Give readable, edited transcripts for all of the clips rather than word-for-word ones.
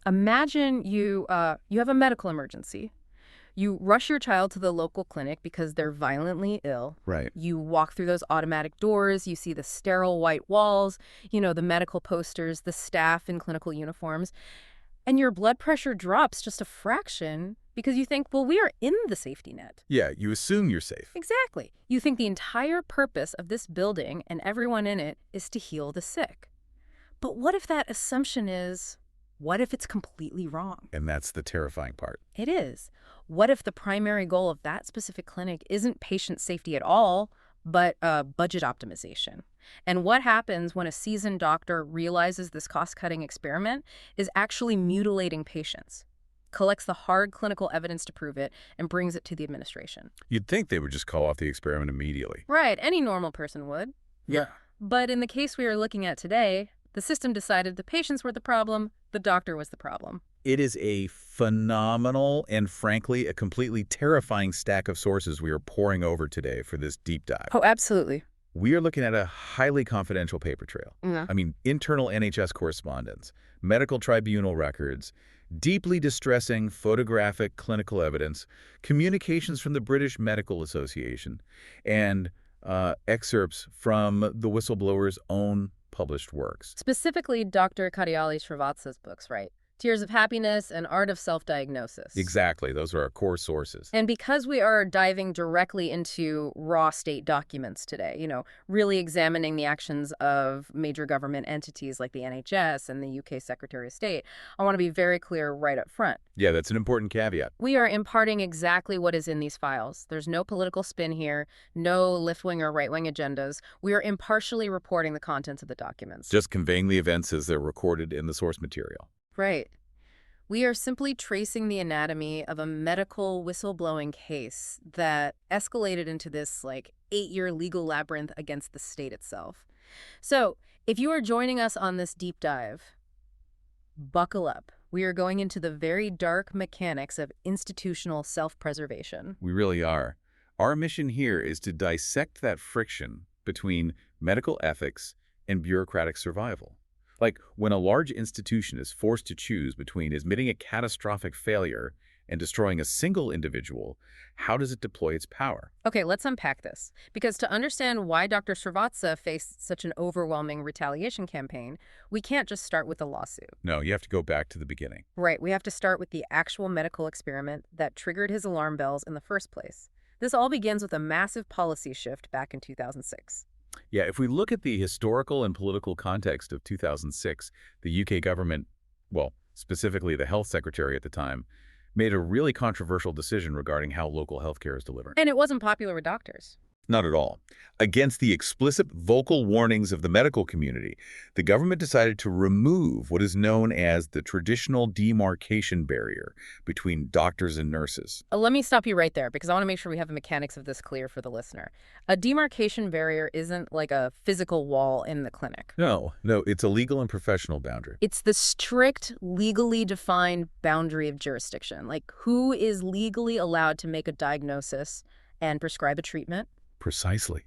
Imagine you have a medical emergency. You rush your child to the local clinic because they're violently ill. Right. You walk through those automatic doors, you see the sterile white walls, the medical posters, the staff in clinical uniforms, and your blood pressure drops just a fraction because you think, well, we are in the safety net. Yeah, you assume you're safe. Exactly. You think the entire purpose of this building and everyone in it is to heal the sick. But what if that assumption what if it's completely wrong? And that's the terrifying part. It is. What if the primary goal of that specific clinic isn't patient safety at all, but budget optimization? And what happens when a seasoned doctor realizes this cost-cutting experiment is actually mutilating patients, collects the hard clinical evidence to prove it, and brings it to the administration? You'd think they would just call off the experiment immediately. Right, any normal person would. Yeah. But in the case we are looking at today, the system decided the patients were the problem, the doctor was the problem. It is a phenomenal and, frankly, a completely terrifying stack of sources we are pouring over today for this deep dive. Oh, absolutely. We are looking at a highly confidential paper trail. Yeah. I mean, internal NHS correspondence, medical tribunal records, deeply distressing photographic clinical evidence, communications from the British Medical Association, and excerpts from the whistleblower's own published works. Specifically, Dr. Kadiyali Srivatsa's books, right? Tears of Happiness and Art of Self-Diagnosis. Exactly. Those are our core sources. And because we are diving directly into raw state documents today, really examining the actions of major government entities like the NHS and the UK Secretary of State, I want to be very clear right up front. Yeah, that's an important caveat. We are imparting exactly what is in these files. There's no political spin here, no left-wing or right-wing agendas. We are impartially reporting the contents of the documents. Just conveying the events as they're recorded in the source material. Right. We are simply tracing the anatomy of a medical whistleblowing case that escalated into this 8-year legal labyrinth against the state itself. So, if you are joining us on this deep dive, buckle up. We are going into the very dark mechanics of institutional self-preservation. We really are. Our mission here is to dissect that friction between medical ethics and bureaucratic survival. Like when a large institution is forced to choose between admitting a catastrophic failure and destroying a single individual, how does it deploy its power? Okay, let's unpack this. Because to understand why Dr. Srivatsa faced such an overwhelming retaliation campaign, we can't just start with a lawsuit. No, you have to go back to the beginning. Right, we have to start with the actual medical experiment that triggered his alarm bells in the first place. This all begins with a massive policy shift back in 2006. Yeah, if we look at the historical and political context of 2006, the UK government, well, specifically the health secretary at the time, made a really controversial decision regarding how local healthcare is delivered. And it wasn't popular with doctors. Not at all. Against the explicit vocal warnings of the medical community, the government decided to remove what is known as the traditional demarcation barrier between doctors and nurses. Let me stop you right there because I want to make sure we have the mechanics of this clear for the listener. A demarcation barrier isn't like a physical wall in the clinic. No, it's a legal and professional boundary. It's the strict, legally defined boundary of jurisdiction. Like who is legally allowed to make a diagnosis and prescribe a treatment? Precisely.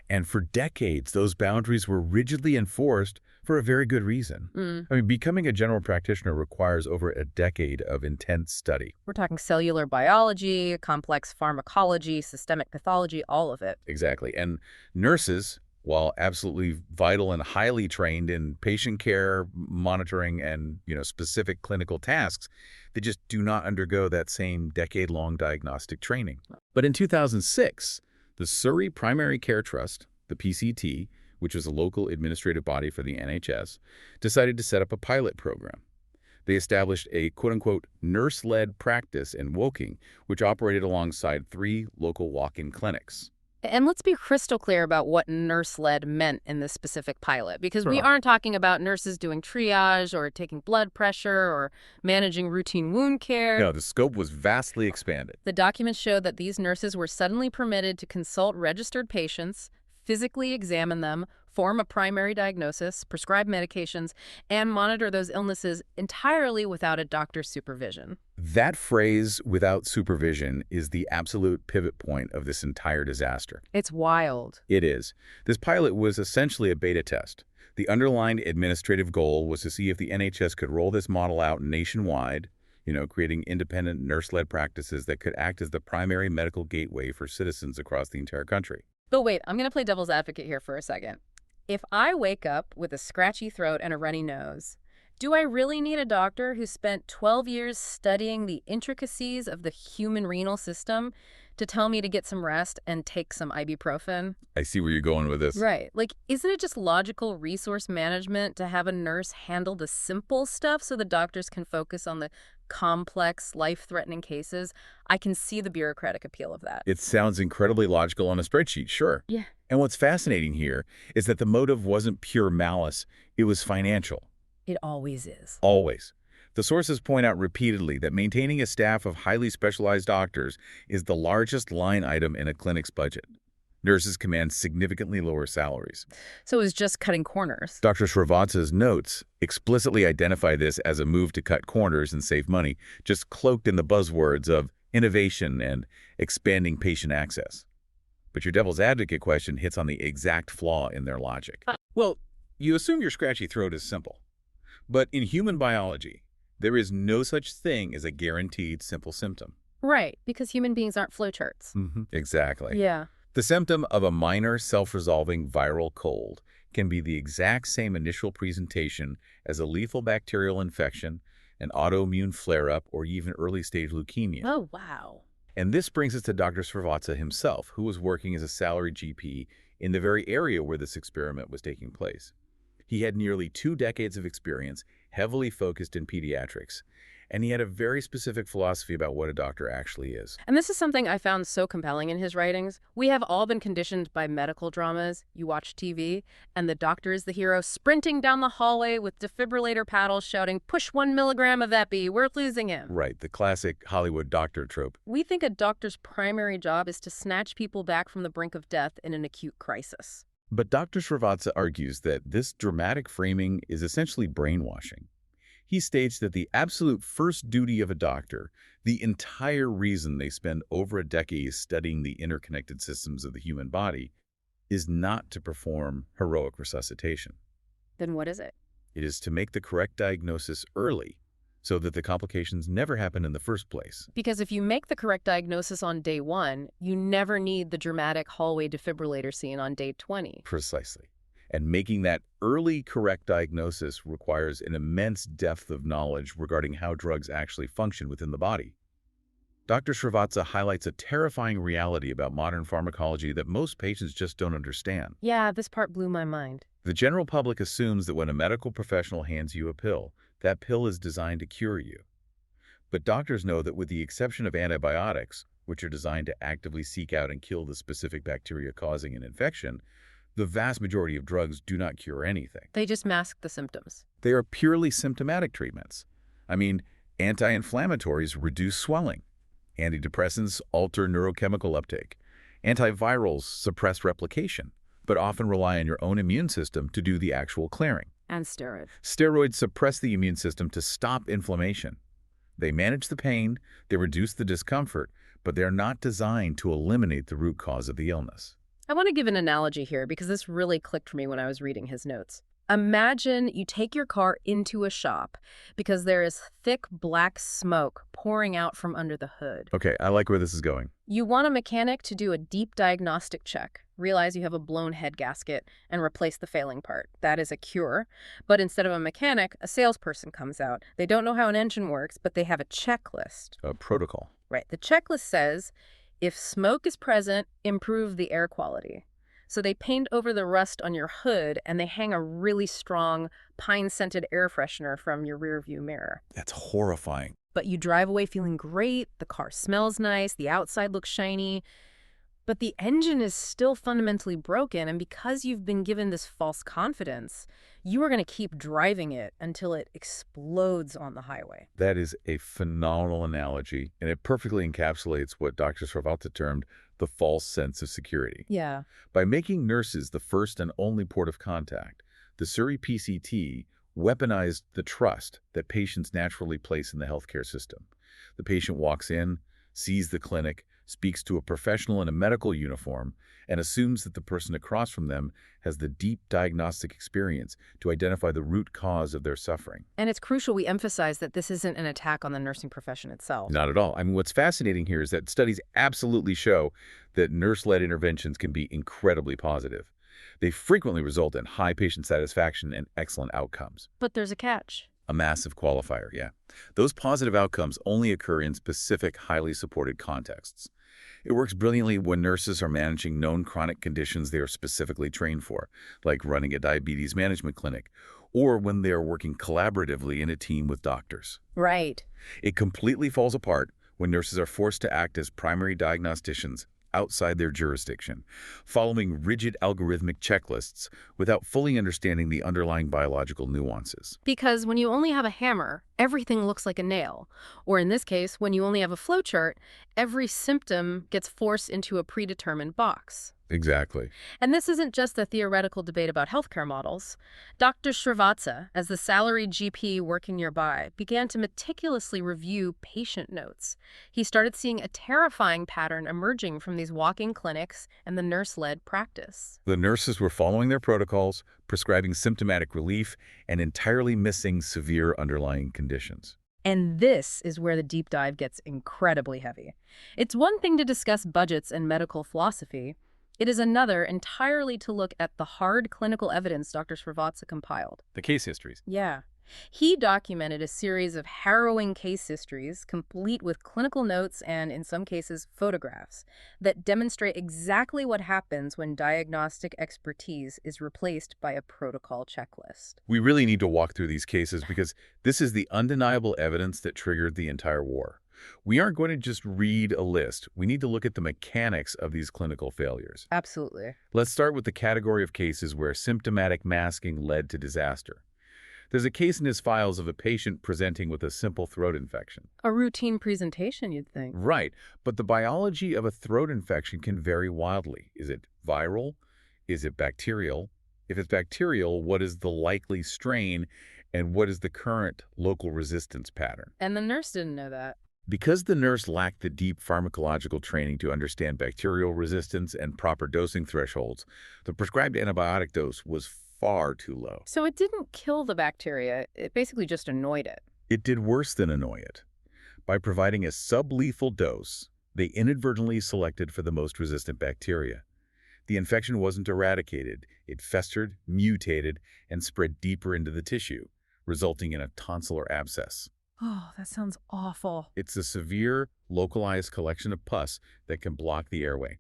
And for decades, those boundaries were rigidly enforced for a very good reason. I mean, becoming a general practitioner requires over a decade of intense study. We're talking cellular biology, complex pharmacology, systemic pathology, all of it. Exactly. And nurses, while absolutely vital and highly trained in patient care, monitoring, and specific clinical tasks, they just do not undergo that same decade-long diagnostic training. But in 2006, the Surrey Primary Care Trust, the PCT, which was a local administrative body for the NHS, decided to set up a pilot program. They established a quote-unquote nurse-led practice in Woking, which operated alongside 3 local walk-in clinics. And let's be crystal clear about what nurse-led meant in this specific pilot, because we Sure. aren't talking about nurses doing triage or taking blood pressure or managing routine wound care. No, the scope was vastly expanded. The documents show that these nurses were suddenly permitted to consult registered patients, physically examine them, form a primary diagnosis, prescribe medications, and monitor those illnesses entirely without a doctor's supervision. That phrase, without supervision, is the absolute pivot point of this entire disaster. It's wild. It is. This pilot was essentially a beta test. The underlying administrative goal was to see if the NHS could roll this model out nationwide, creating independent nurse-led practices that could act as the primary medical gateway for citizens across the entire country. But wait, I'm going to play devil's advocate here for a second. If I wake up with a scratchy throat and a runny nose, do I really need a doctor who spent 12 years studying the intricacies of the human renal system to tell me to get some rest and take some ibuprofen? I see where you're going with this. Right. Like, isn't it just logical resource management to have a nurse handle the simple stuff so the doctors can focus on the complex, life-threatening cases? I can see the bureaucratic appeal of that. It sounds incredibly logical on a spreadsheet, sure. Yeah. And what's fascinating here is that the motive wasn't pure malice, it was financial. It always is. Always. The sources point out repeatedly that maintaining a staff of highly specialized doctors is the largest line item in a clinic's budget. Nurses command significantly lower salaries. So it was just cutting corners. Dr. Srivatsa's notes explicitly identify this as a move to cut corners and save money, just cloaked in the buzzwords of innovation and expanding patient access. But your devil's advocate question hits on the exact flaw in their logic. Well, you assume your scratchy throat is simple. But in human biology, there is no such thing as a guaranteed simple symptom. Right, because human beings aren't flowcharts. Exactly. Yeah. The symptom of a minor self-resolving viral cold can be the exact same initial presentation as a lethal bacterial infection, an autoimmune flare-up, or even early-stage leukemia. Oh, wow. And this brings us to Dr. Srivatsa himself, who was working as a salaried GP in the very area where this experiment was taking place. He had nearly 2 decades of experience, heavily focused in pediatrics, and he had a very specific philosophy about what a doctor actually is. And this is something I found so compelling in his writings. We have all been conditioned by medical dramas. You watch TV, and the doctor is the hero sprinting down the hallway with defibrillator paddles shouting, "Push 1 milligram of Epi, we're losing him." Right, the classic Hollywood doctor trope. We think a doctor's primary job is to snatch people back from the brink of death in an acute crisis. But Dr. Srivatsa argues that this dramatic framing is essentially brainwashing. He states that the absolute first duty of a doctor, the entire reason they spend over a decade studying the interconnected systems of the human body, is not to perform heroic resuscitation. Then what is it? It is to make the correct diagnosis early so that the complications never happen in the first place. Because if you make the correct diagnosis on day 1, you never need the dramatic hallway defibrillator scene on day 20. Precisely. And making that early correct diagnosis requires an immense depth of knowledge regarding how drugs actually function within the body. Dr. Srivatsa highlights a terrifying reality about modern pharmacology that most patients just don't understand. Yeah, this part blew my mind. The general public assumes that when a medical professional hands you a pill, that pill is designed to cure you. But doctors know that with the exception of antibiotics, which are designed to actively seek out and kill the specific bacteria causing an infection, the vast majority of drugs do not cure anything. They just mask the symptoms. They are purely symptomatic treatments. I mean, anti-inflammatories reduce swelling. Antidepressants alter neurochemical uptake. Antivirals suppress replication, but often rely on your own immune system to do the actual clearing. And steroids. Steroids suppress the immune system to stop inflammation. They manage the pain, they reduce the discomfort, but they're not designed to eliminate the root cause of the illness. I want to give an analogy here because this really clicked for me when I was reading his notes. Imagine you take your car into a shop because there is thick black smoke pouring out from under the hood. Okay, I like where this is going. You want a mechanic to do a deep diagnostic check, realize you have a blown head gasket, and replace the failing part. That is a cure. But instead of a mechanic, a salesperson comes out. They don't know how an engine works, but they have a checklist. A protocol. Right. The checklist says, if smoke is present, improve the air quality. So they paint over the rust on your hood and they hang a really strong pine-scented air freshener from your rearview mirror. That's horrifying. But you drive away feeling great, the car smells nice, the outside looks shiny, but the engine is still fundamentally broken, and because you've been given this false confidence, you are going to keep driving it until it explodes on the highway. That is a phenomenal analogy, and it perfectly encapsulates what Dr. Srivatsa termed the false sense of security. Yeah. By making nurses the first and only port of contact, the Surrey PCT weaponized the trust that patients naturally place in the healthcare system. The patient walks in, sees the clinic, speaks to a professional in a medical uniform, and assumes that the person across from them has the deep diagnostic experience to identify the root cause of their suffering. And it's crucial we emphasize that this isn't an attack on the nursing profession itself. Not at all. I mean, what's fascinating here is that studies absolutely show that nurse-led interventions can be incredibly positive. They frequently result in high patient satisfaction and excellent outcomes. But there's a catch. A massive qualifier, yeah. Those positive outcomes only occur in specific, highly supported contexts. It works brilliantly when nurses are managing known chronic conditions they are specifically trained for, like running a diabetes management clinic, or when they are working collaboratively in a team with doctors. Right. It completely falls apart when nurses are forced to act as primary diagnosticians outside their jurisdiction, following rigid algorithmic checklists without fully understanding the underlying biological nuances. Because when you only have a hammer, everything looks like a nail. Or in this case, when you only have a flowchart, every symptom gets forced into a predetermined box. Exactly. And this isn't just a theoretical debate about healthcare models. Dr. Srivatsa, as the salaried GP working nearby, began to meticulously review patient notes. He started seeing a terrifying pattern emerging from these walk-in clinics and the nurse-led practice. The nurses were following their protocols, prescribing symptomatic relief, and entirely missing severe underlying conditions. And this is where the deep dive gets incredibly heavy. It's one thing to discuss budgets and medical philosophy. It is another entirely to look at the hard clinical evidence Dr. Srivatsa compiled. The case histories. Yeah. He documented a series of harrowing case histories, complete with clinical notes and, in some cases, photographs, that demonstrate exactly what happens when diagnostic expertise is replaced by a protocol checklist. We really need to walk through these cases because this is the undeniable evidence that triggered the entire war. We aren't going to just read a list. We need to look at the mechanics of these clinical failures. Absolutely. Let's start with the category of cases where symptomatic masking led to disaster. There's a case in his files of a patient presenting with a simple throat infection. A routine presentation, you'd think. Right, but the biology of a throat infection can vary wildly. Is it viral? Is it bacterial? If it's bacterial, what is the likely strain and what is the current local resistance pattern? And the nurse didn't know that. Because the nurse lacked the deep pharmacological training to understand bacterial resistance and proper dosing thresholds, the prescribed antibiotic dose was far too low. So it didn't kill the bacteria, it basically just annoyed it. It did worse than annoy it. By providing a sublethal dose, they inadvertently selected for the most resistant bacteria. The infection wasn't eradicated. It festered, mutated, and spread deeper into the tissue, resulting in a tonsillar abscess. Oh, that sounds awful. It's a severe, localized collection of pus that can block the airway.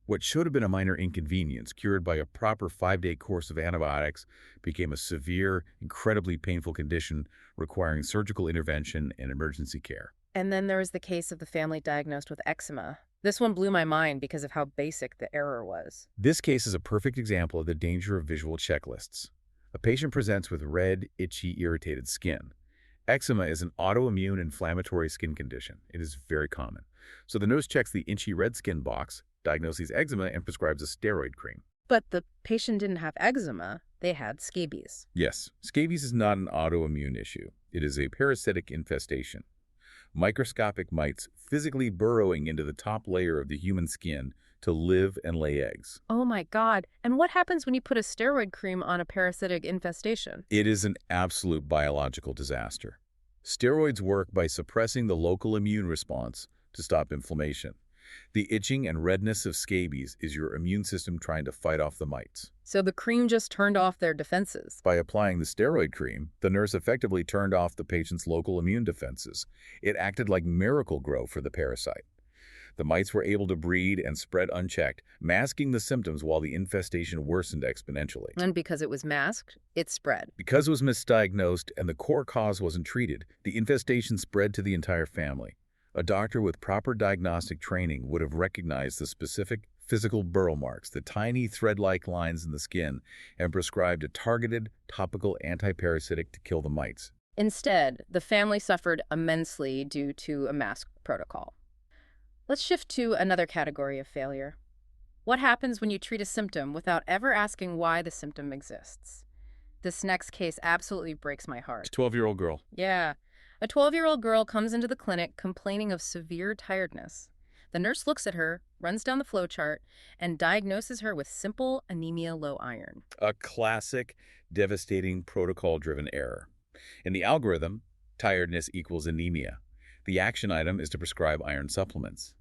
What should have been a minor inconvenience, cured by a proper 5-day course of antibiotics, became a severe, incredibly painful condition requiring surgical intervention and emergency care. And then there was the case of the family diagnosed with eczema. This one blew my mind because of how basic the error was. This case is a perfect example of the danger of visual checklists. A patient presents with red, itchy, irritated skin. Eczema is an autoimmune inflammatory skin condition. It is very common. So the nurse checks the itchy red skin box, diagnoses eczema, and prescribes a steroid cream. But the patient didn't have eczema, they had scabies. Yes, scabies is not an autoimmune issue. It is a parasitic infestation. Microscopic mites physically burrowing into the top layer of the human skin to live and lay eggs. Oh my God. And what happens when you put a steroid cream on a parasitic infestation? It is an absolute biological disaster. Steroids work by suppressing the local immune response to stop inflammation. The itching and redness of scabies is your immune system trying to fight off the mites. So the cream just turned off their defenses. By applying the steroid cream, the nurse effectively turned off the patient's local immune defenses. It acted like Miracle-Gro for the parasite. The mites were able to breed and spread unchecked, masking the symptoms while the infestation worsened exponentially. And because it was masked, it spread. Because it was misdiagnosed and the core cause wasn't treated, the infestation spread to the entire family. A doctor with proper diagnostic training would have recognized the specific physical burrow marks, the tiny thread-like lines in the skin, and prescribed a targeted, topical antiparasitic to kill the mites. Instead, the family suffered immensely due to a mask protocol. Let's shift to another category of failure. What happens when you treat a symptom without ever asking why the symptom exists? This next case absolutely breaks my heart. 12-year-old girl. Yeah. A 12-year-old girl comes into the clinic complaining of severe tiredness. The nurse looks at her, runs down the flow chart, and diagnoses her with simple anemia low iron. A classic, devastating protocol-driven error. In the algorithm, tiredness equals anemia. The action item is to prescribe iron supplements.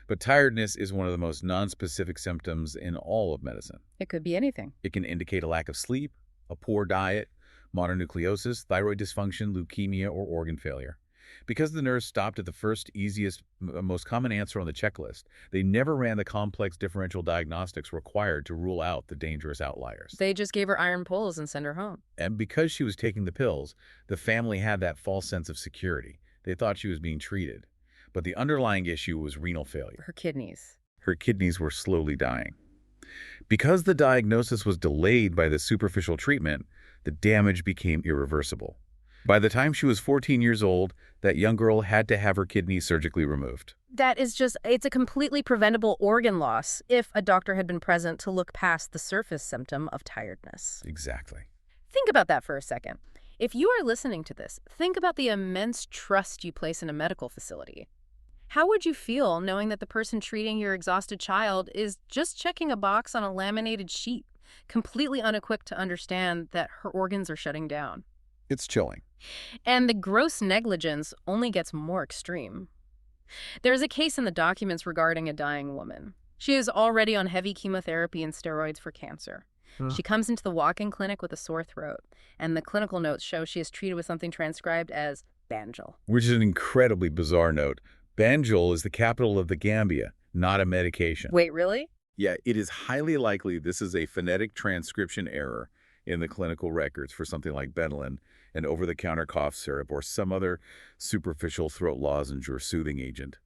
But tiredness is one of the most nonspecific symptoms in all of medicine. It could be anything. It can indicate a lack of sleep, a poor diet, mononucleosis, thyroid dysfunction, leukemia, or organ failure. Because the nurse stopped at the first, easiest, most common answer on the checklist, they never ran the complex differential diagnostics required to rule out the dangerous outliers. They just gave her iron pills and sent her home. And because she was taking the pills, the family had that false sense of security. They thought she was being treated. But the underlying issue was renal failure. Her kidneys. Her kidneys were slowly dying. Because the diagnosis was delayed by the superficial treatment, the damage became irreversible. By the time she was 14 years old, that young girl had to have her kidneys surgically removed. That is just, it's a completely preventable organ loss if a doctor had been present to look past the surface symptom of tiredness. Exactly. Think about that for a second. If you are listening to this, think about the immense trust you place in a medical facility. How would you feel knowing that the person treating your exhausted child is just checking a box on a laminated sheet, completely unequipped to understand that her organs are shutting down? It's chilling. And the gross negligence only gets more extreme. There is a case in the documents regarding a dying woman. She is already on heavy chemotherapy and steroids for cancer. She comes into the walk-in clinic with a sore throat, and the clinical notes show she is treated with something transcribed as Banjul. Which is an incredibly bizarre note. Banjul is the capital of the Gambia, not a medication. Wait, really? Yeah, it is highly likely this is a phonetic transcription error in the clinical records for something like Benylin, an over-the-counter cough syrup, or some other superficial throat lozenge or soothing agent.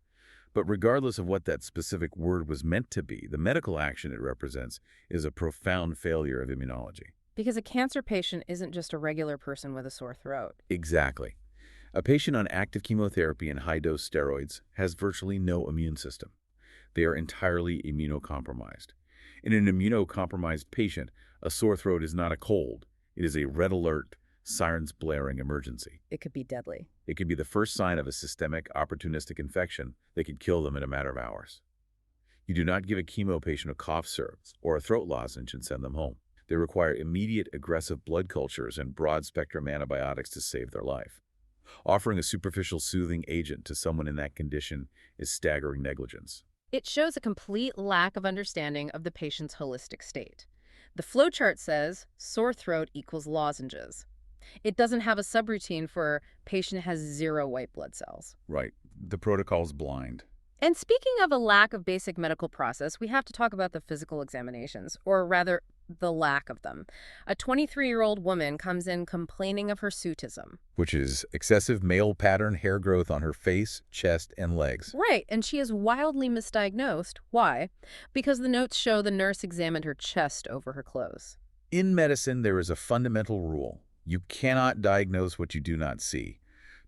But regardless of what that specific word was meant to be, the medical action it represents is a profound failure of immunology. Because a cancer patient isn't just a regular person with a sore throat. Exactly. A patient on active chemotherapy and high-dose steroids has virtually no immune system. They are entirely immunocompromised. In an immunocompromised patient, a sore throat is not a cold. It is a red alert, sirens blaring emergency. It could be deadly. It could be the first sign of a systemic, opportunistic infection that could kill them in a matter of hours. You do not give a chemo patient a cough syrup or a throat lozenge and send them home. They require immediate aggressive blood cultures and broad-spectrum antibiotics to save their life. Offering a superficial soothing agent to someone in that condition is staggering negligence. It shows a complete lack of understanding of the patient's holistic state. The flowchart says sore throat equals lozenges. It doesn't have a subroutine for patient has 0 white blood cells. Right. The protocol's blind. And speaking of a lack of basic medical process, we have to talk about the physical examinations, or rather, the lack of them. A 23-year-old woman comes in complaining of hirsutism. Which is excessive male pattern hair growth on her face, chest, and legs. Right, and she is wildly misdiagnosed. Why? Because the notes show the nurse examined her chest over her clothes. In medicine, there is a fundamental rule. You cannot diagnose what you do not see.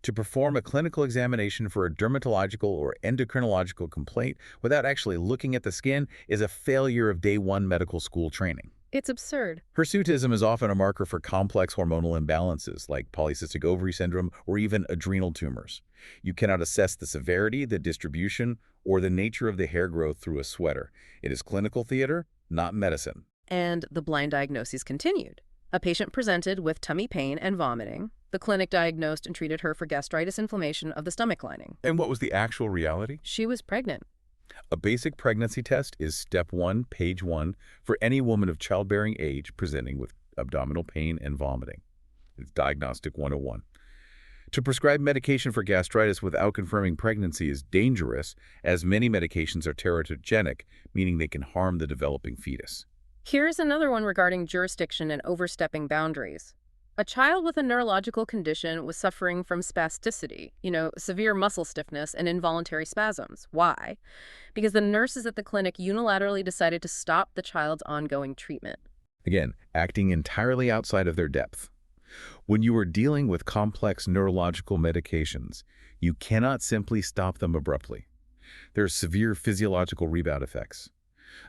To perform a clinical examination for a dermatological or endocrinological complaint without actually looking at the skin is a failure of day one medical school training. It's absurd. Hirsutism is often a marker for complex hormonal imbalances like polycystic ovary syndrome or even adrenal tumors. You cannot assess the severity, the distribution, or the nature of the hair growth through a sweater. It is clinical theater, not medicine. And the blind diagnoses continued. A patient presented with tummy pain and vomiting. The clinic diagnosed and treated her for gastritis inflammation of the stomach lining. And what was the actual reality? She was pregnant. A basic pregnancy test is step 1, page 1, for any woman of childbearing age presenting with abdominal pain and vomiting. It's Diagnostic 101. To prescribe medication for gastritis without confirming pregnancy is dangerous, as many medications are teratogenic, meaning they can harm the developing fetus. Here's another one regarding jurisdiction and overstepping boundaries. A child with a neurological condition was suffering from spasticity, severe muscle stiffness and involuntary spasms. Why? Because the nurses at the clinic unilaterally decided to stop the child's ongoing treatment. Again, acting entirely outside of their depth. When you are dealing with complex neurological medications, you cannot simply stop them abruptly. There are severe physiological rebound effects.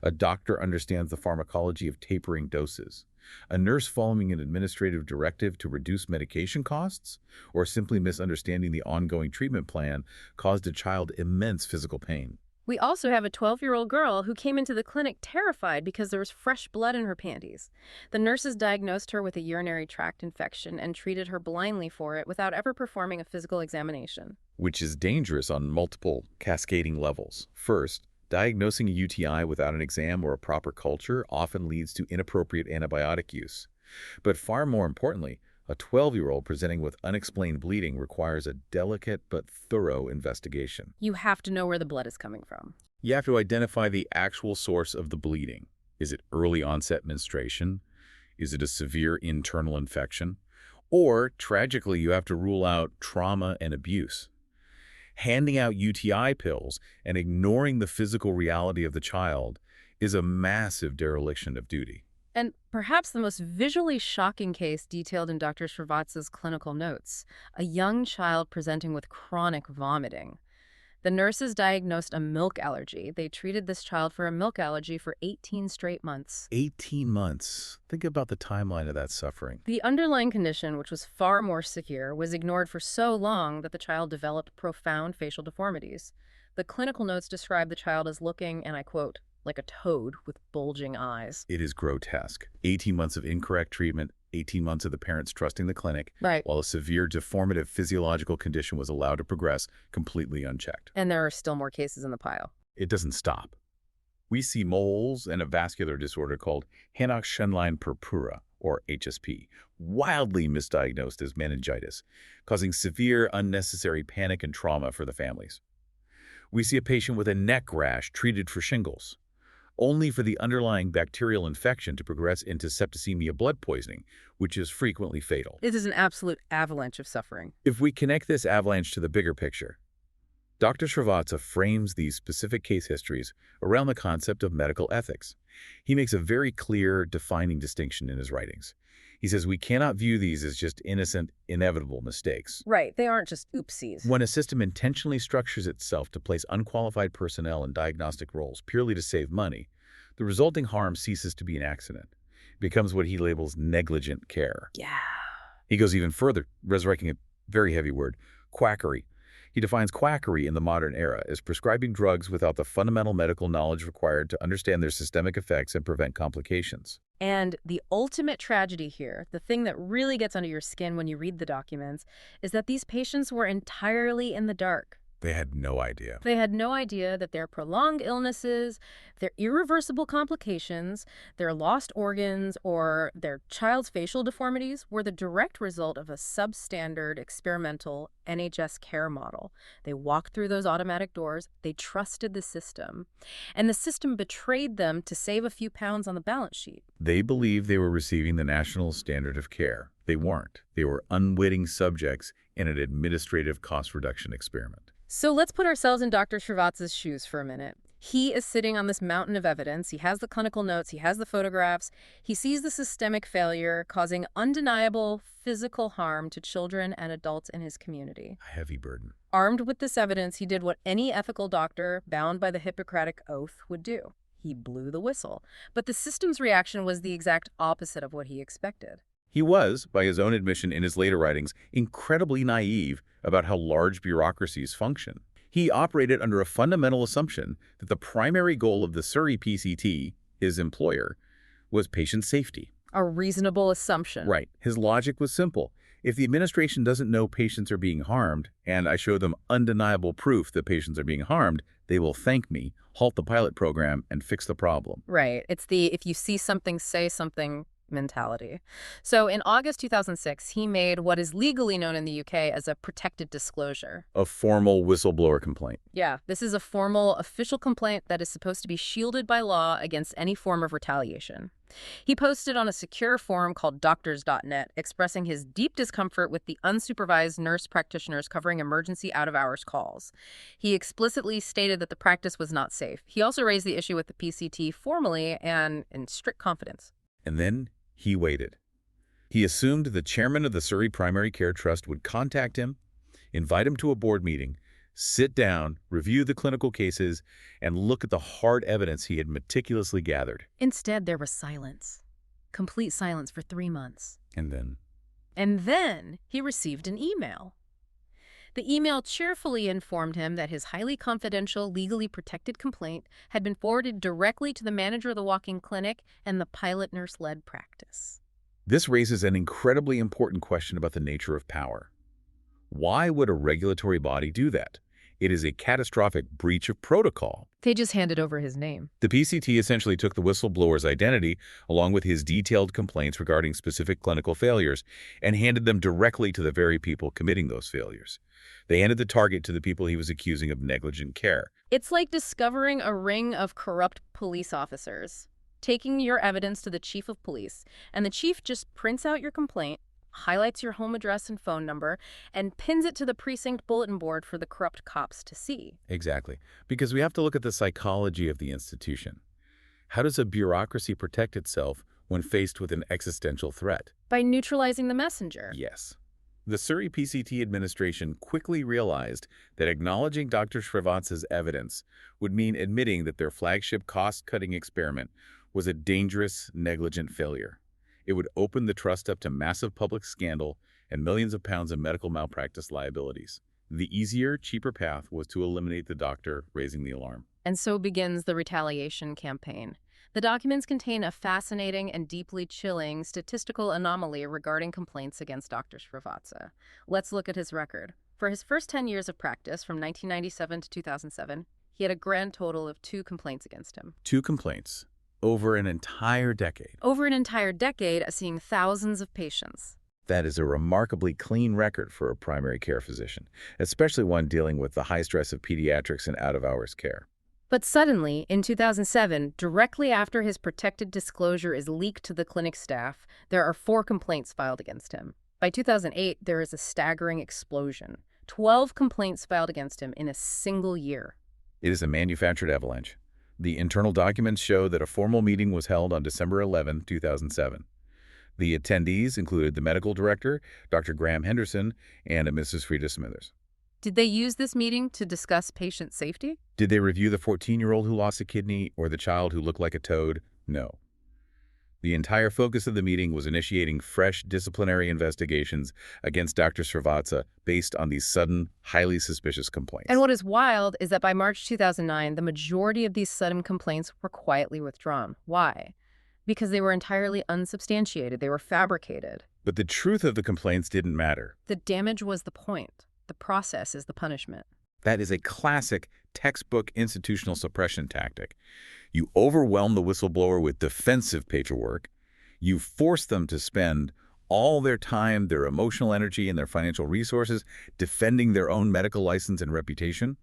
A doctor understands the pharmacology of tapering doses. A nurse following an administrative directive to reduce medication costs, or simply misunderstanding the ongoing treatment plan, caused a child immense physical pain. We also have a 12-year-old girl who came into the clinic terrified because there was fresh blood in her panties. The nurses diagnosed her with a urinary tract infection and treated her blindly for it without ever performing a physical examination. Which is dangerous on multiple cascading levels. First, diagnosing a UTI without an exam or a proper culture often leads to inappropriate antibiotic use. But far more importantly, a 12-year-old presenting with unexplained bleeding requires a delicate but thorough investigation. You have to know where the blood is coming from. You have to identify the actual source of the bleeding. Is it early onset menstruation? Is it a severe internal infection? Or, tragically, you have to rule out trauma and abuse. Handing out UTI pills and ignoring the physical reality of the child is a massive dereliction of duty. And perhaps the most visually shocking case detailed in Dr. Srivatsa's clinical notes, a young child presenting with chronic vomiting. The nurses diagnosed a milk allergy. They treated this child for a milk allergy for 18 straight months. 18 months. Think about the timeline of that suffering. The underlying condition, which was far more severe, was ignored for so long that the child developed profound facial deformities. The clinical notes describe the child as looking, and I quote, like a toad with bulging eyes. It is grotesque. 18 months of incorrect treatment, 18 months of the parents trusting the clinic, Right. while a severe deformative physiological condition was allowed to progress completely unchecked. And there are still more cases in the pile. It doesn't stop. We see moles and a vascular disorder called Henoch-Schönlein purpura, or HSP, wildly misdiagnosed as meningitis, causing severe, unnecessary panic and trauma for the families. We see a patient with a neck rash treated for shingles, only for the underlying bacterial infection to progress into septicemia blood poisoning, which is frequently fatal. It is an absolute avalanche of suffering. If we connect this avalanche to the bigger picture, Dr. Srivatsa frames these specific case histories around the concept of medical ethics. He makes a very clear, defining distinction in his writings. He says we cannot view these as just innocent, inevitable mistakes. Right, they aren't just oopsies. When a system intentionally structures itself to place unqualified personnel in diagnostic roles purely to save money, the resulting harm ceases to be an accident. It becomes what he labels negligent care. Yeah. He goes even further, resurrecting a very heavy word, quackery. He defines quackery in the modern era as prescribing drugs without the fundamental medical knowledge required to understand their systemic effects and prevent complications. And the ultimate tragedy here, the thing that really gets under your skin when you read the documents, is that these patients were entirely in the dark. They had no idea. They had no idea that their prolonged illnesses, their irreversible complications, their lost organs, or their child's facial deformities were the direct result of a substandard experimental NHS care model. They walked through those automatic doors, they trusted the system, and the system betrayed them to save a few pounds on the balance sheet. They believed they were receiving the national standard of care. They weren't. They were unwitting subjects in an administrative cost reduction experiment. So let's put ourselves in Dr. Srivatsa's shoes for a minute. He is sitting on this mountain of evidence. He has the clinical notes. He has the photographs. He sees the systemic failure causing undeniable physical harm to children and adults in his community. A heavy burden. Armed with this evidence, he did what any ethical doctor bound by the Hippocratic Oath would do. He blew the whistle. But the system's reaction was the exact opposite of what he expected. He was, by his own admission in his later writings, incredibly naive about how large bureaucracies function. He operated under a fundamental assumption that the primary goal of the Surrey PCT, his employer, was patient safety. A reasonable assumption. Right. His logic was simple. If the administration doesn't know patients are being harmed, and I show them undeniable proof that patients are being harmed, they will thank me, halt the pilot program, and fix the problem. Right. It's the if you see something, say something mentality. So in August 2006, he made what is legally known in the UK as a protected disclosure. A formal whistleblower complaint. Yeah, this is a formal official complaint that is supposed to be shielded by law against any form of retaliation. He posted on a secure forum called doctors.net, expressing his deep discomfort with the unsupervised nurse practitioners covering emergency out-of-hours calls. He explicitly stated that the practice was not safe. He also raised the issue with the PCT formally and in strict confidence. And then he waited. He assumed the chairman of the Surrey Primary Care Trust would contact him, invite him to a board meeting, sit down, review the clinical cases, and look at the hard evidence he had meticulously gathered. Instead, there was silence. Complete silence for 3 months. And then And then he received an email. The email cheerfully informed him that his highly confidential, legally protected complaint had been forwarded directly to the manager of the walk-in clinic and the pilot nurse-led practice. This raises an incredibly important question about the nature of power. Why would a regulatory body do that? It is a catastrophic breach of protocol. They just handed over his name. The PCT essentially took the whistleblower's identity, along with his detailed complaints regarding specific clinical failures, and handed them directly to the very people committing those failures. They handed the target to the people he was accusing of negligent care. It's like discovering a ring of corrupt police officers, taking your evidence to the chief of police, and the chief just prints out your complaint, highlights your home address and phone number, and pins it to the precinct bulletin board for the corrupt cops to see. Exactly. Because we have to look at the psychology of the institution. How does a bureaucracy protect itself when faced with an existential threat? By neutralizing the messenger. Yes. The Surrey PCT administration quickly realized that acknowledging Dr. Srivatsa's evidence would mean admitting that their flagship cost-cutting experiment was a dangerous, negligent failure. It would open the trust up to massive public scandal and millions of pounds of medical malpractice liabilities. The easier, cheaper path was to eliminate the doctor raising the alarm. And so begins the retaliation campaign. The documents contain a fascinating and deeply chilling statistical anomaly regarding complaints against Dr. Srivatsa. Let's look at his record. For his first 10 years of practice, from 1997 to 2007, he had a grand total of 2 complaints against him. 2 complaints over an entire decade. Over an entire decade, seeing thousands of patients. That is a remarkably clean record for a primary care physician, especially one dealing with the high stress of pediatrics and out-of-hours care. But suddenly, in 2007, directly after his protected disclosure is leaked to the clinic staff, there are 4 complaints filed against him. By 2008, there is a staggering explosion. 12 complaints filed against him in a single year. It is a manufactured avalanche. The internal documents show that a formal meeting was held on December 11, 2007. The attendees included the medical director, Dr. Graham Henderson, and Mrs. Frida Smithers. Did they use this meeting to discuss patient safety? Did they review the 14-year-old who lost a kidney or the child who looked like a toad? No. The entire focus of the meeting was initiating fresh disciplinary investigations against Dr. Srivatsa based on these sudden, highly suspicious complaints. And what is wild is that by March 2009, the majority of these sudden complaints were quietly withdrawn. Why? Because they were entirely unsubstantiated. They were fabricated. But the truth of the complaints didn't matter. The damage was the point. The process is the punishment. That is a classic textbook institutional suppression tactic. You overwhelm the whistleblower with defensive paperwork. You force them to spend all their time, their emotional energy, and their financial resources defending their own medical license and reputation,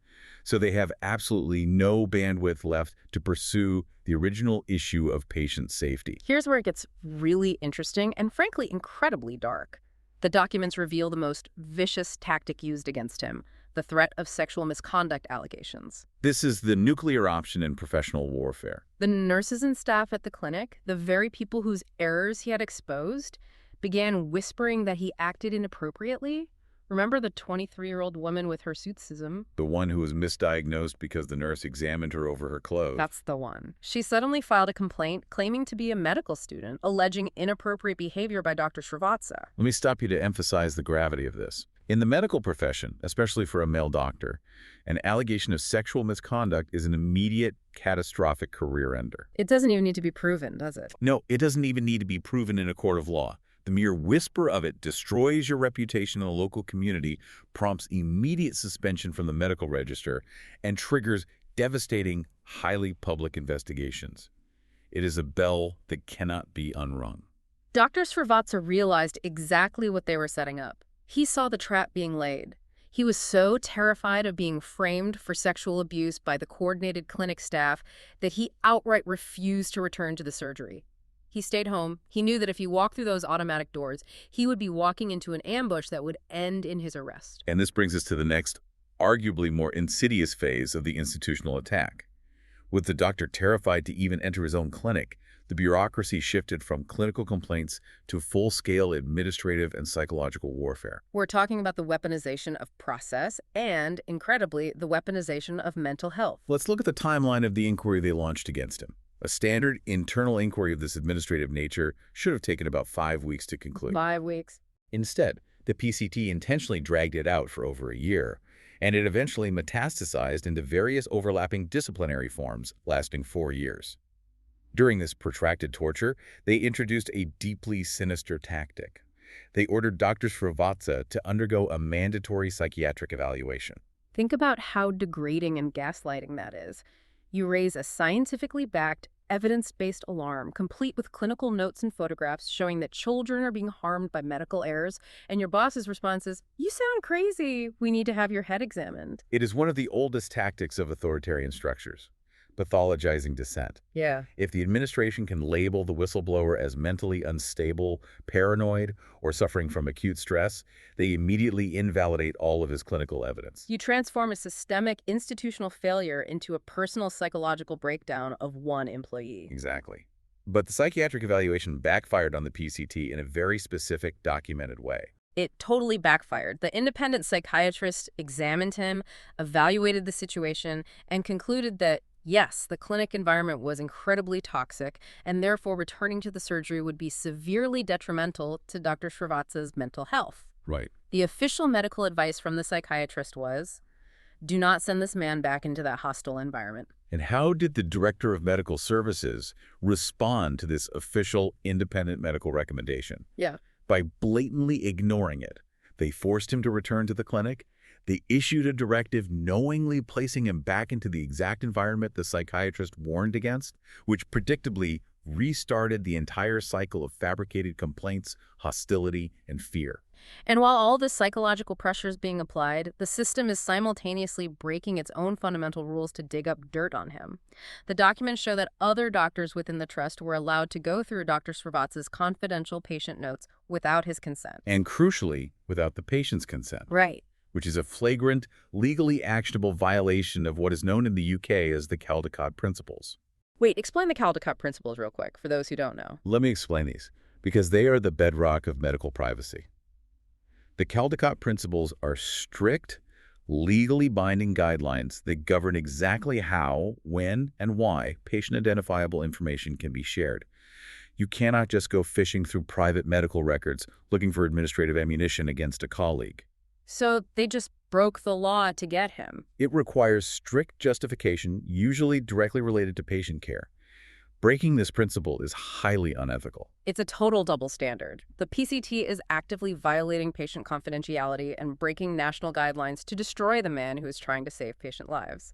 so they have absolutely no bandwidth left to pursue the original issue of patient safety. Here's where it gets really interesting and, frankly, incredibly dark. The documents reveal the most vicious tactic used against him: the threat of sexual misconduct allegations. This is the nuclear option in professional warfare. The nurses and staff at the clinic, the very people whose errors he had exposed, began whispering that he acted inappropriately. Remember the 23-year-old woman with hirsutism? The one who was misdiagnosed because the nurse examined her over her clothes. That's the one. She suddenly filed a complaint claiming to be a medical student, alleging inappropriate behavior by Dr. Srivatsa. Let me stop you to emphasize the gravity of this. In the medical profession, especially for a male doctor, an allegation of sexual misconduct is an immediate, catastrophic career ender. It doesn't even need to be proven, does it? No, it doesn't even need to be proven in a court of law. The mere whisper of it destroys your reputation in the local community, prompts immediate suspension from the medical register, and triggers devastating, highly public investigations. It is a bell that cannot be unrung. Dr. Srivatsa realized exactly what they were setting up. He saw the trap being laid. He was so terrified of being framed for sexual abuse by the coordinated clinic staff that he outright refused to return to the surgery. He stayed home. He knew that if he walked through those automatic doors, he would be walking into an ambush that would end in his arrest. And this brings us to the next, arguably more insidious phase of the institutional attack. With the doctor terrified to even enter his own clinic, the bureaucracy shifted from clinical complaints to full-scale administrative and psychological warfare. We're talking about the weaponization of process and, incredibly, the weaponization of mental health. Let's look at the timeline of the inquiry they launched against him. A standard internal inquiry of this administrative nature should have taken about 5 weeks to conclude. 5 weeks. Instead, The PCT intentionally dragged it out for over a year, and it eventually metastasized into various overlapping disciplinary forms lasting 4 years. During this protracted torture, they introduced a deeply sinister tactic. They ordered Dr. Srivatsa to undergo a mandatory psychiatric evaluation. Think about how degrading and gaslighting that is. You raise a scientifically backed, evidence-based alarm, complete with clinical notes and photographs showing that children are being harmed by medical errors, and your boss's response is, "You sound crazy. We need to have your head examined." It is one of the oldest tactics of authoritarian structures, pathologizing dissent. Yeah. If the administration can label the whistleblower as mentally unstable, paranoid, or suffering from acute stress, they immediately invalidate all of his clinical evidence. You transform a systemic institutional failure into a personal psychological breakdown of one employee. Exactly. But the psychiatric evaluation backfired on the PCT in a very specific, documented way. It totally backfired. The independent psychiatrist examined him, evaluated the situation, and concluded that yes, the clinic environment was incredibly toxic, and therefore returning to the surgery would be severely detrimental to Dr. Srivatsa's mental health. Right. The official medical advice from the psychiatrist was, do not send this man back into that hostile environment. And how did the Director of Medical Services respond to this official independent medical recommendation? Yeah. By blatantly ignoring it. They forced him to return to the clinic. They issued a directive knowingly placing him back into the exact environment the psychiatrist warned against, which predictably restarted the entire cycle of fabricated complaints, hostility, and fear. And while all this psychological pressure is being applied, the system is simultaneously breaking its own fundamental rules to dig up dirt on him. The documents show that other doctors within the trust were allowed to go through Dr. Srivatsa's confidential patient notes without his consent. And crucially, without the patient's consent. Right. Which is a flagrant, legally actionable violation of what is known in the UK as the Caldecott Principles. Wait, explain the Caldecott Principles real quick, for those who don't know. Let me explain these, because they are the bedrock of medical privacy. The Caldecott Principles are strict, legally binding guidelines that govern exactly how, when, and why patient-identifiable information can be shared. You cannot just go fishing through private medical records looking for administrative ammunition against a colleague. So they just broke the law to get him. It requires strict justification, usually directly related to patient care. Breaking this principle is highly unethical. It's a total double standard. The PCT is actively violating patient confidentiality and breaking national guidelines to destroy the man who is trying to save patient lives.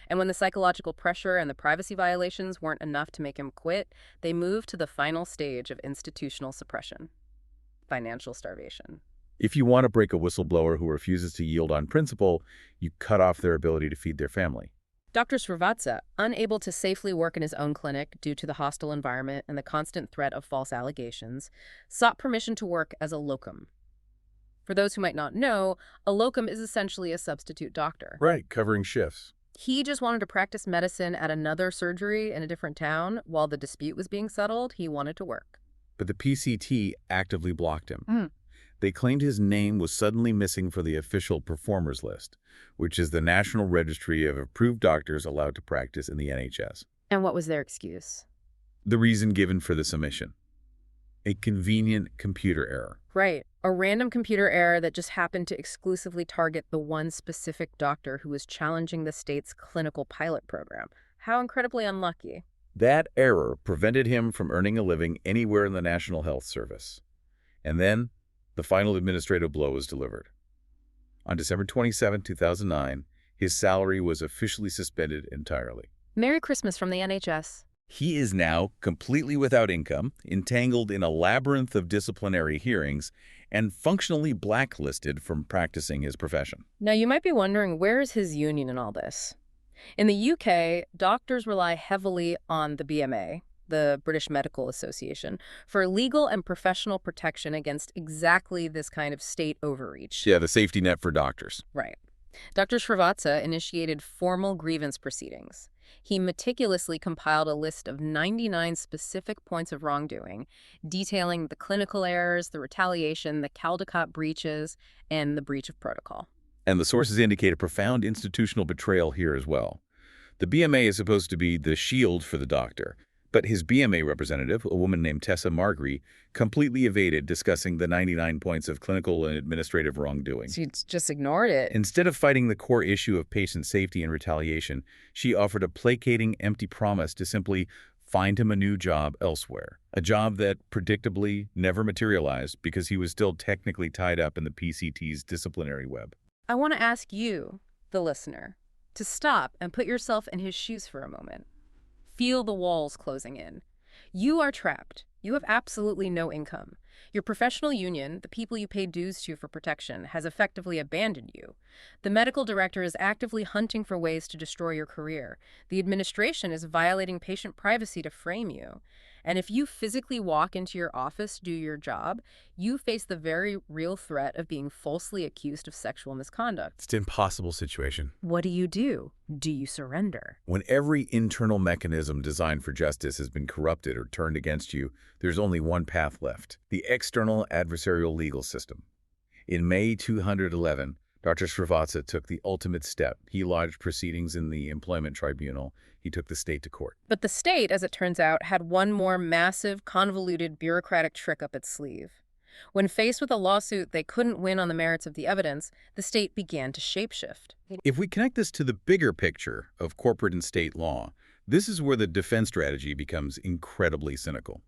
And when the psychological pressure and the privacy violations weren't enough to make him quit, they moved to the final stage of institutional suppression: financial starvation. If you want to break a whistleblower who refuses to yield on principle, you cut off their ability to feed their family. Dr. Srivatsa, unable to safely work in his own clinic due to the hostile environment and the constant threat of false allegations, sought permission to work as a locum. For those who might not know, a locum is essentially a substitute doctor. Right, covering shifts. He just wanted to practice medicine at another surgery in a different town. While the dispute was being settled, he wanted to work. But the PCT actively blocked him. They claimed his name was suddenly missing for the official performers list, which is the National Registry of Approved Doctors allowed to practice in the NHS. And what was their excuse? The reason given for this omission: a convenient computer error. Right. A random computer error that just happened to exclusively target the one specific doctor who was challenging the state's clinical pilot program. How incredibly unlucky. That error prevented him from earning a living anywhere in the National Health Service. And then, the final administrative blow was delivered. On December 27, 2009, his salary was officially suspended entirely. Merry Christmas from the NHS. He is now completely without income, entangled in a labyrinth of disciplinary hearings, and functionally blacklisted from practicing his profession. Now, you might be wondering, where is his union in all this? In the UK, doctors rely heavily on the BMA, the British Medical Association, for legal and professional protection against exactly this kind of state overreach. Yeah, the safety net for doctors. Right. Dr. Srivatsa initiated formal grievance proceedings. He meticulously compiled a list of 99 specific points of wrongdoing, detailing the clinical errors, the retaliation, the Caldecott breaches, and the breach of protocol. And the sources indicate a profound institutional betrayal here as well. The BMA is supposed to be the shield for the doctor, But his BMA representative, a woman named Tessa Margry, completely evaded discussing the 99 points of clinical and administrative wrongdoing. She just ignored it. Instead of fighting the core issue of patient safety and retaliation, she offered a placating, empty promise to simply find him a new job elsewhere. A job that, predictably, never materialized because he was still technically tied up in the PCT's disciplinary web. I want to ask you, the listener, to stop and put yourself in his shoes for a moment. Feel the walls closing in. You are trapped. You have absolutely no income. Your professional union, the people you pay dues to for protection, has effectively abandoned you. The medical director is actively hunting for ways to destroy your career. The administration is violating patient privacy to frame you. And if you physically walk into your office to do your job, you face the very real threat of being falsely accused of sexual misconduct. It's an impossible situation. What do? Do you surrender? When every internal mechanism designed for justice has been corrupted or turned against you, there's only one path left: the external adversarial legal system. In May 2011, Dr. Srivatsa took the ultimate step. He lodged proceedings in the employment tribunal. He took the state to court. But the state, as it turns out, had one more massive, convoluted bureaucratic trick up its sleeve. When faced with a lawsuit they couldn't win on the merits of the evidence, the state began to shapeshift. If we connect this to the bigger picture of corporate and state law, this is where the defense strategy becomes incredibly cynical.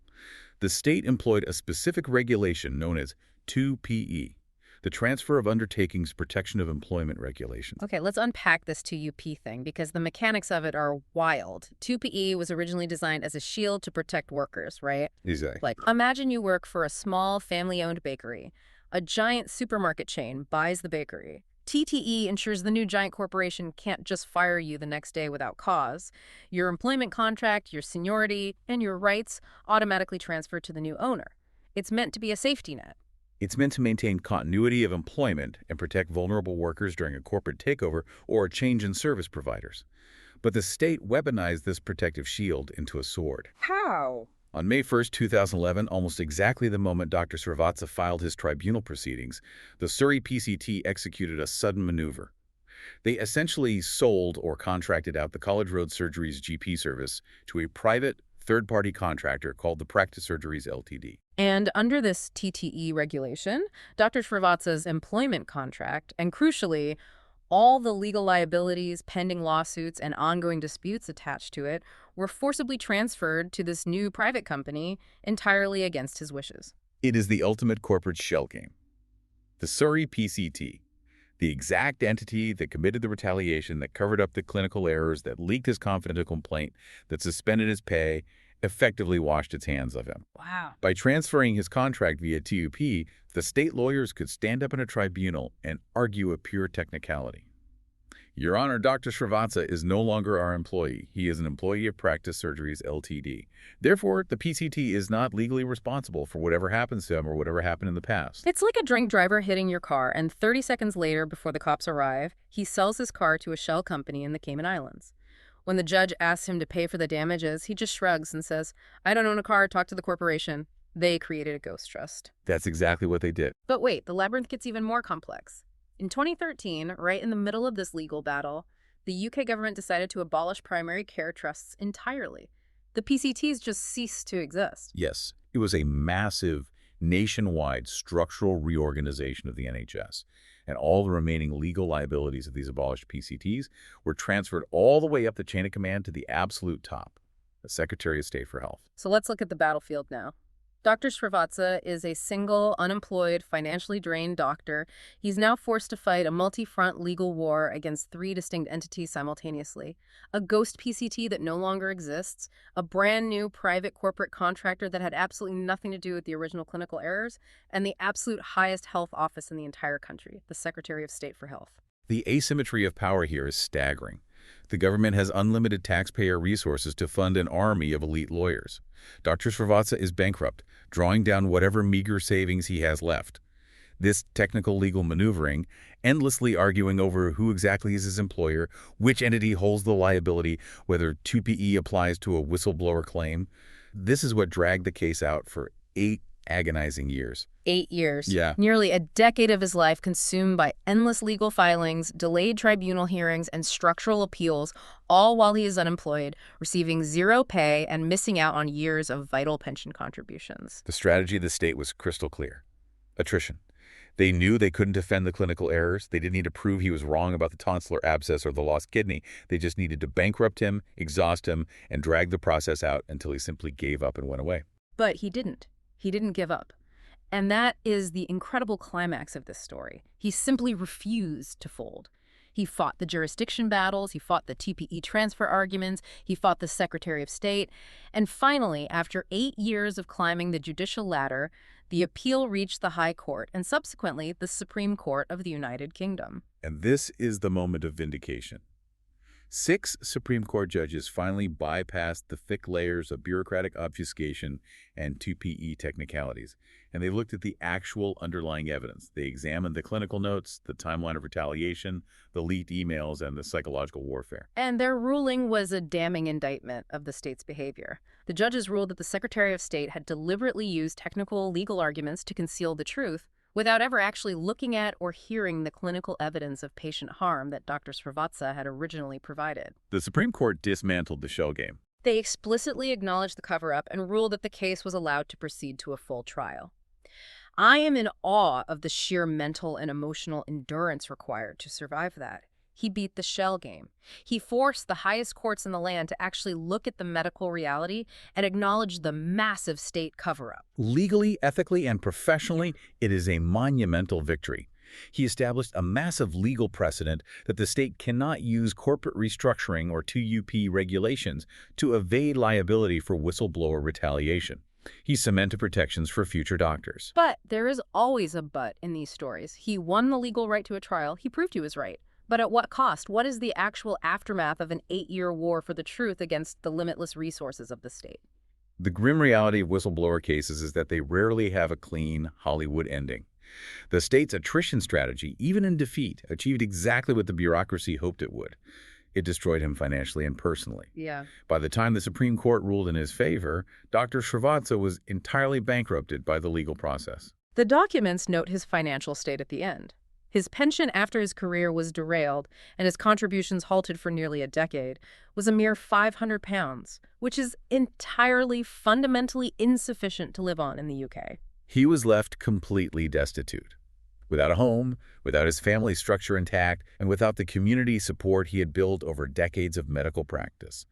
The state employed a specific regulation known as 2PE, the Transfer of Undertakings Protection of Employment Regulations. Okay, let's unpack this 2UP thing because the mechanics of it are wild. 2PE was originally designed as a shield to protect workers, right? Exactly. Like, imagine you work for a small family-owned bakery. A giant supermarket chain buys the bakery. TTE ensures the new giant corporation can't just fire you the next day without cause. Your employment contract, your seniority, and your rights automatically transfer to the new owner. It's meant to be a safety net. It's meant to maintain continuity of employment and protect vulnerable workers during a corporate takeover or a change in service providers. But the state weaponized this protective shield into a sword. How? On May 1, 2011, almost exactly the moment Dr. Srivatsa filed his tribunal proceedings, the Surrey PCT executed a sudden maneuver. They essentially sold or contracted out the College Road Surgery's GP service to a private, third-party contractor called the Practice Surgeries Ltd. And under this TTE regulation, Dr. Srivatsa's employment contract, and crucially, all the legal liabilities, pending lawsuits, and ongoing disputes attached to it were forcibly transferred to this new private company entirely against his wishes. It is the ultimate corporate shell game. The Surrey PCT, the exact entity that committed the retaliation, that covered up the clinical errors, that leaked his confidential complaint, that suspended his pay, effectively washed its hands of him. Wow. By transferring his contract via TUP, the state lawyers could stand up in a tribunal and argue a pure technicality. Your Honor, Dr. Srivatsa is no longer our employee. He is an employee of Practice Surgeries Ltd. Therefore, the PCT is not legally responsible for whatever happens to him or whatever happened in the past. It's like a drunk driver hitting your car, and 30 seconds later, before the cops arrive, he sells his car to a shell company in the Cayman Islands. When the judge asks him to pay for the damages, he just shrugs and says, "I don't own a car, talk to the corporation." They created a ghost trust. That's exactly what they did. But wait, the labyrinth gets even more complex. In 2013, right in the middle of this legal battle, the UK government decided to abolish primary care trusts entirely. The PCTs just ceased to exist. Yes, it was a massive, nationwide structural reorganization of the NHS, and all the remaining legal liabilities of these abolished PCTs were transferred all the way up the chain of command to the absolute top, the Secretary of State for Health. So let's look at the battlefield now. Dr. Srivatsa is a single, unemployed, financially drained doctor. He's now forced to fight a multi-front legal war against 3 distinct entities simultaneously. A ghost PCT that no longer exists, a brand new private corporate contractor that had absolutely nothing to do with the original clinical errors, and the absolute highest health office in the entire country, the Secretary of State for Health. The asymmetry of power here is staggering. The government has unlimited taxpayer resources to fund an army of elite lawyers. Dr. Srivatsa is bankrupt, drawing down whatever meager savings he has left. This technical legal maneuvering, endlessly arguing over who exactly is his employer, which entity holds the liability, whether 2PE applies to a whistleblower claim, this is what dragged the case out for 8 agonizing years. 8 years. Yeah. Nearly a decade of his life consumed by endless legal filings, delayed tribunal hearings, and structural appeals, all while he is unemployed, receiving zero pay and missing out on years of vital pension contributions. The strategy of the state was crystal clear. Attrition. They knew they couldn't defend the clinical errors. They didn't need to prove he was wrong about the tonsillar abscess or the lost kidney. They just needed to bankrupt him, exhaust him, and drag the process out until he simply gave up and went away. But he didn't. He didn't give up. And that is the incredible climax of this story. He simply refused to fold. He fought the jurisdiction battles, he fought the TPE transfer arguments, he fought the Secretary of State, and finally, after 8 years of climbing the judicial ladder, the appeal reached the High Court and subsequently the Supreme Court of the United Kingdom. And this is the moment of vindication. 6 Supreme Court judges finally bypassed the thick layers of bureaucratic obfuscation and 2PE technicalities, and they looked at the actual underlying evidence. They examined the clinical notes, the timeline of retaliation, the leaked emails, and the psychological warfare. And their ruling was a damning indictment of the state's behavior. The judges ruled that the Secretary of State had deliberately used technical legal arguments to conceal the truth, without ever actually looking at or hearing the clinical evidence of patient harm that Dr. Srivatsa had originally provided. The Supreme Court dismantled the shell game. They explicitly acknowledged the cover-up and ruled that the case was allowed to proceed to a full trial. I am in awe of the sheer mental and emotional endurance required to survive that. He beat the shell game. He forced the highest courts in the land to actually look at the medical reality and acknowledge the massive state cover-up. Legally, ethically, and professionally, it is a monumental victory. He established a massive legal precedent that the state cannot use corporate restructuring or 2UP regulations to evade liability for whistleblower retaliation. He cemented protections for future doctors. But there is always a but in these stories. He won the legal right to a trial. He proved he was right. But at what cost? What is the actual aftermath of an 8-year war for the truth against the limitless resources of the state? The grim reality of whistleblower cases is that they rarely have a clean Hollywood ending. The state's attrition strategy, even in defeat, achieved exactly what the bureaucracy hoped it would. It destroyed him financially and personally. Yeah. By the time the Supreme Court ruled in his favor, Dr. Srivatsa was entirely bankrupted by the legal process. The documents note his financial state at the end. His pension after his career was derailed and his contributions halted for nearly a decade was a mere £500, which is entirely fundamentally insufficient to live on in the UK. He was left completely destitute. Without a home, without his family structure intact, and without the community support he had built over decades of medical practice.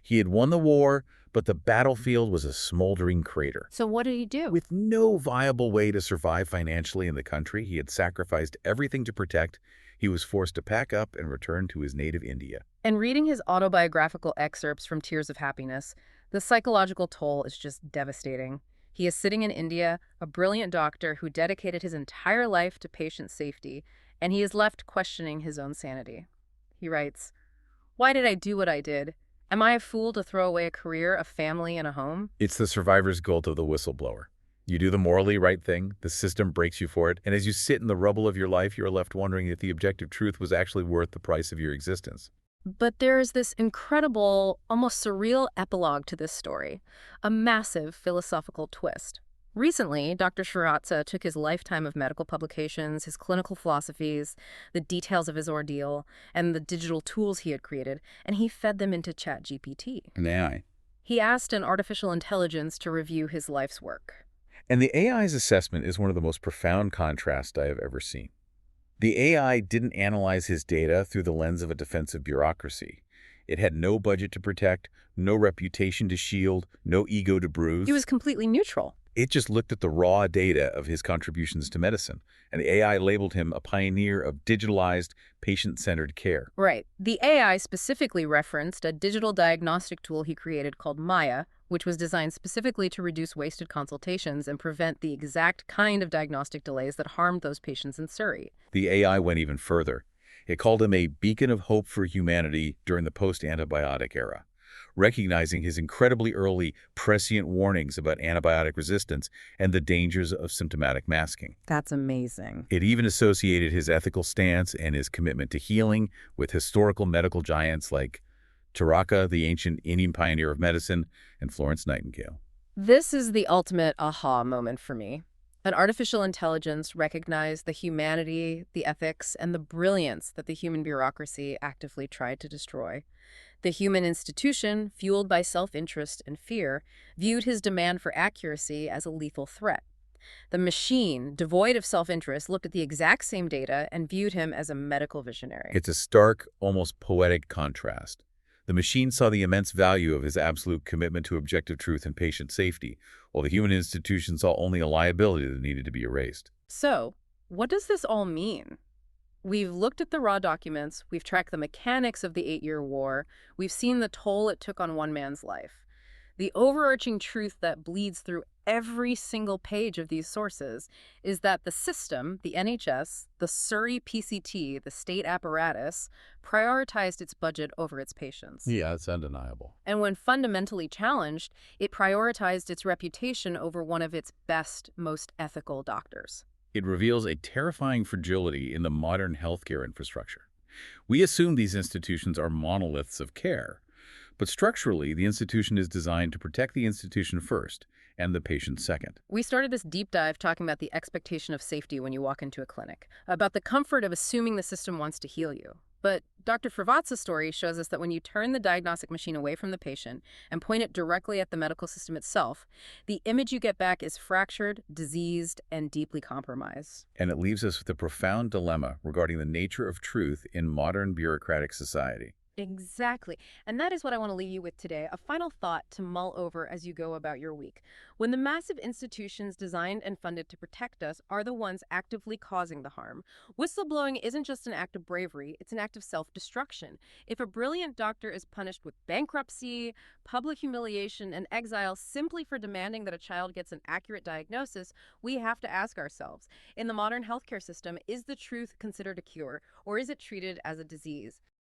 He had won the war, but the battlefield was a smoldering crater. So what did he do? With no viable way to survive financially in the country he had sacrificed everything to protect, he was forced to pack up and return to his native India. And reading his autobiographical excerpts from Tears of Happiness, the psychological toll is just devastating. He is sitting in India, a brilliant doctor who dedicated his entire life to patient safety, and he is left questioning his own sanity. He writes, "Why did I do what I did? Am I a fool to throw away a career, a family, and a home?" It's the survivor's guilt of the whistleblower. You do the morally right thing, the system breaks you for it, and as you sit in the rubble of your life, you are left wondering if the objective truth was actually worth the price of your existence. But there is this incredible, almost surreal epilogue to this story, a massive philosophical twist. Recently, Dr. Srivatsa took his lifetime of medical publications, his clinical philosophies, the details of his ordeal, and the digital tools he had created, and he fed them into ChatGPT. An AI. He asked an artificial intelligence to review his life's work. And the AI's assessment is one of the most profound contrasts I have ever seen. The AI didn't analyze his data through the lens of a defensive bureaucracy. It had no budget to protect, no reputation to shield, no ego to bruise. He was completely neutral. It just looked at the raw data of his contributions to medicine, and the AI labeled him a pioneer of digitalized, patient-centered care. Right. The AI specifically referenced a digital diagnostic tool he created called Maya, which was designed specifically to reduce wasted consultations and prevent the exact kind of diagnostic delays that harmed those patients in Surrey. The AI went even further. It called him a beacon of hope for humanity during the post-antibiotic era, recognizing his incredibly early prescient warnings about antibiotic resistance and the dangers of symptomatic masking. That's amazing. It even associated his ethical stance and his commitment to healing with historical medical giants like Charaka, the ancient Indian pioneer of medicine, and Florence Nightingale. This is the ultimate aha moment for me. An artificial intelligence recognized the humanity, the ethics, and the brilliance that the human bureaucracy actively tried to destroy. The human institution, fueled by self-interest and fear, viewed his demand for accuracy as a lethal threat. The machine, devoid of self-interest, looked at the exact same data and viewed him as a medical visionary. It's a stark, almost poetic contrast. The machine saw the immense value of his absolute commitment to objective truth and patient safety, while the human institution saw only a liability that needed to be erased. So, what does this all mean? We've looked at the raw documents, we've tracked the mechanics of the 8-year war, we've seen the toll it took on one man's life. The overarching truth that bleeds through every single page of these sources is that the system, the NHS, the Surrey PCT, the state apparatus, prioritized its budget over its patients. Yeah, it's undeniable. And when fundamentally challenged, it prioritized its reputation over one of its best, most ethical doctors. It reveals a terrifying fragility in the modern healthcare infrastructure. We assume these institutions are monoliths of care, but structurally, the institution is designed to protect the institution first and the patient second. We started this deep dive talking about the expectation of safety when you walk into a clinic, about the comfort of assuming the system wants to heal you. But Dr. Srivatsa's story shows us that when you turn the diagnostic machine away from the patient and point it directly at the medical system itself, the image you get back is fractured, diseased, and deeply compromised. And it leaves us with a profound dilemma regarding the nature of truth in modern bureaucratic society. Exactly. And that is what I want to leave you with today, a final thought to mull over as you go about your week. When the massive institutions designed and funded to protect us are the ones actively causing the harm, whistleblowing isn't just an act of bravery, it's an act of self-destruction. If a brilliant doctor is punished with bankruptcy, public humiliation, and exile simply for demanding that a child gets an accurate diagnosis, we have to ask ourselves, in the modern healthcare system, is the truth considered a cure, or is it treated as a disease?